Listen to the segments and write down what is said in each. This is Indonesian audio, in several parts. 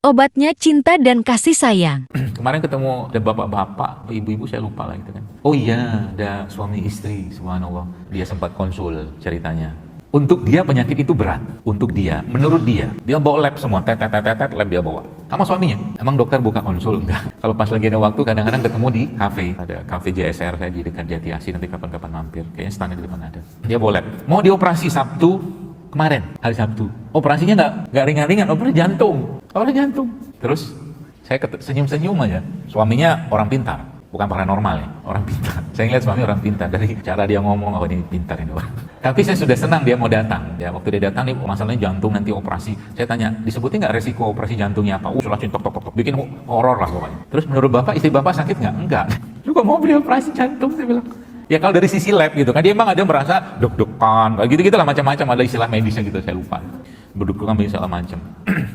Obatnya cinta dan kasih sayang. Kemarin ketemu ada bapak-bapak, ibu-ibu saya lupa lah gitu kan. Oh iya, ada suami istri, subhanallah. Dia sempat konsul ceritanya. Untuk dia penyakit itu berat. Untuk dia, menurut dia bawa lab semua, tet lab dia bawa. Sama suaminya. Emang dokter buka konsul enggak? Kalau pas lagi ada waktu kadang-kadang ketemu di kafe. Ada kafe JSR saya di dekat Jati Asih, nanti kapan-kapan mampir. Kayaknya standnya di depan ada. Dia bawa lab. Mau dioperasi Sabtu kemarin, hari Sabtu. Operasinya nggak ringan-ringan, operasi jantung. Operasi jantung. Terus saya senyum-senyum aja. Suaminya orang pintar, bukan paranormal ya, orang pintar. Saya ngeliat suami orang pintar dari cara dia ngomong, oh ini pintar ini orang. Tapi saya sudah senang dia mau datang. Ya, waktu dia datang nih masalahnya jantung nanti operasi. Saya tanya, disebutin nggak resiko operasi jantungnya apa? Langsung tok, bikin horor lah pokoknya. Terus menurut bapak, istri bapak sakit nggak? Enggak. Lu kok mau beli operasi jantung? Saya bilang. Ya kalau dari sisi lab gitu kan, dia emang ada merasa deg-degan, kayak gitu-gitu lah macam-macam, ada istilah medisnya gitu, saya lupa. Berdeg-degan segala macam.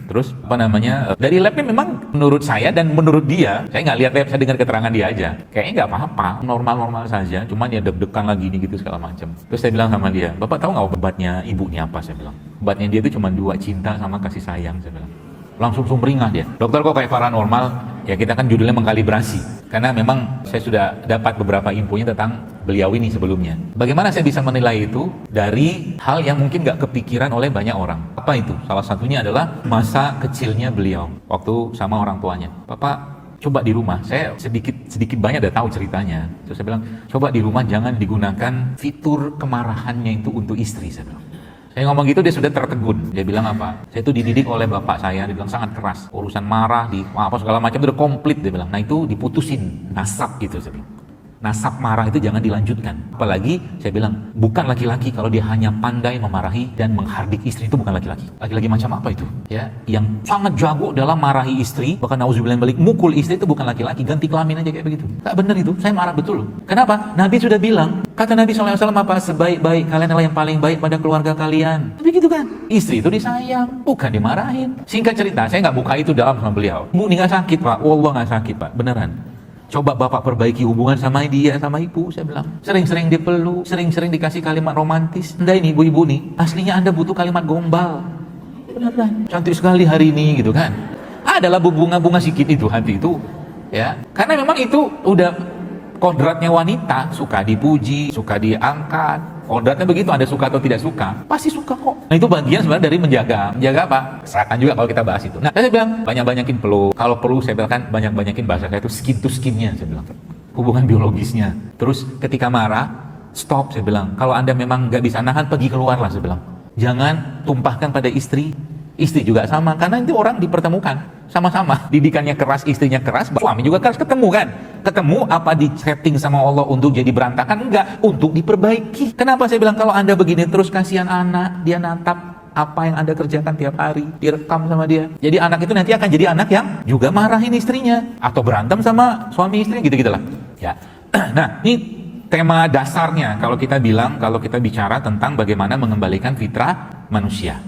Terus apa namanya, dari labnya memang menurut saya dan menurut dia, saya nggak lihat lab, saya dengar keterangan dia aja. Kayaknya nggak apa-apa, normal-normal saja, cuman ya deg-degan lagi nih gitu segala macam. Terus saya bilang sama dia, Bapak tahu nggak obatnya ibunya apa? Saya bilang, obatnya dia itu cuma 2, cinta sama kasih sayang, saya bilang. Langsung sumringah dia. Dokter kok kayak paranormal? Ya kita kan judulnya mengkalibrasi. Karena memang saya sudah dapat beberapa infonya tentang beliau ini sebelumnya. Bagaimana saya bisa menilai itu? Dari hal yang mungkin gak kepikiran oleh banyak orang. Apa itu? Salah satunya adalah masa kecilnya beliau. Waktu sama orang tuanya. Bapak, coba di rumah, saya sedikit banyak udah tahu ceritanya. Terus saya bilang, coba di rumah jangan digunakan fitur kemarahannya itu untuk istri, saya bilang. Saya ngomong gitu dia sudah tertegun. Dia bilang apa? Saya itu dididik oleh bapak saya, dia bilang sangat keras. Urusan marah, apa segala macam itu udah komplit, dia bilang. Nah itu diputusin, nasab gitu saya bilang. Nasab marah itu jangan dilanjutkan. Apalagi saya bilang, bukan laki-laki kalau dia hanya pandai memarahi dan menghardik istri itu bukan laki-laki. Laki-laki macam apa itu? Ya, yang sangat jago dalam marahi istri, bahkan nauzubillah balik mukul istri itu bukan laki-laki, ganti kelamin aja kayak begitu. Tak benar itu, saya marah betul. Kenapa? Nabi sudah bilang, kata Nabi SAW apa? Sebaik-baik kalian adalah yang paling baik pada keluarga kalian. Begitu kan? Istri itu disayang, bukan dimarahin. Singkat cerita, saya nggak buka itu dalam sama beliau. Bu, ini nggak sakit pak, wallah nggak sakit pak, beneran. Coba bapak perbaiki hubungan sama dia, sama ibu, saya bilang. Sering-sering dipeluk, sering-sering dikasih kalimat romantis. Anda ini ibu-ibu nih, aslinya Anda butuh kalimat gombal. Beneran, cantik sekali hari ini gitu kan. Adalah bunga-bunga sikit itu, hati itu. Ya, karena memang itu udah kodratnya wanita, suka dipuji, suka diangkat. Kodratnya begitu, ada suka atau tidak suka, pasti suka kok. Nah itu bagian sebenarnya dari menjaga apa? Kesehatan juga kalau kita bahas itu. Nah saya bilang banyak-banyakin peluk. Kalau perlu saya bilang kan banyak-banyakin bahasa saya itu skin to skinnya, saya bilang hubungan biologisnya. Terus ketika marah, stop, saya bilang. Kalau Anda memang nggak bisa nahan, pergi keluar lah, saya bilang. Jangan tumpahkan pada istri juga sama, karena itu orang dipertemukan sama-sama, didikannya keras, istrinya keras, suami juga keras, ketemu apa di setting sama Allah untuk jadi berantakan? Enggak, untuk diperbaiki. Kenapa saya bilang kalau Anda begini terus, kasihan anak, dia natap apa yang Anda kerjakan tiap hari, direkam sama dia. Jadi anak itu nanti akan jadi anak yang juga marahin istrinya atau berantem sama suami istri, gitu-gitulah. Ya. Nah, ini tema dasarnya kalau kita bicara tentang bagaimana mengembalikan fitrah manusia.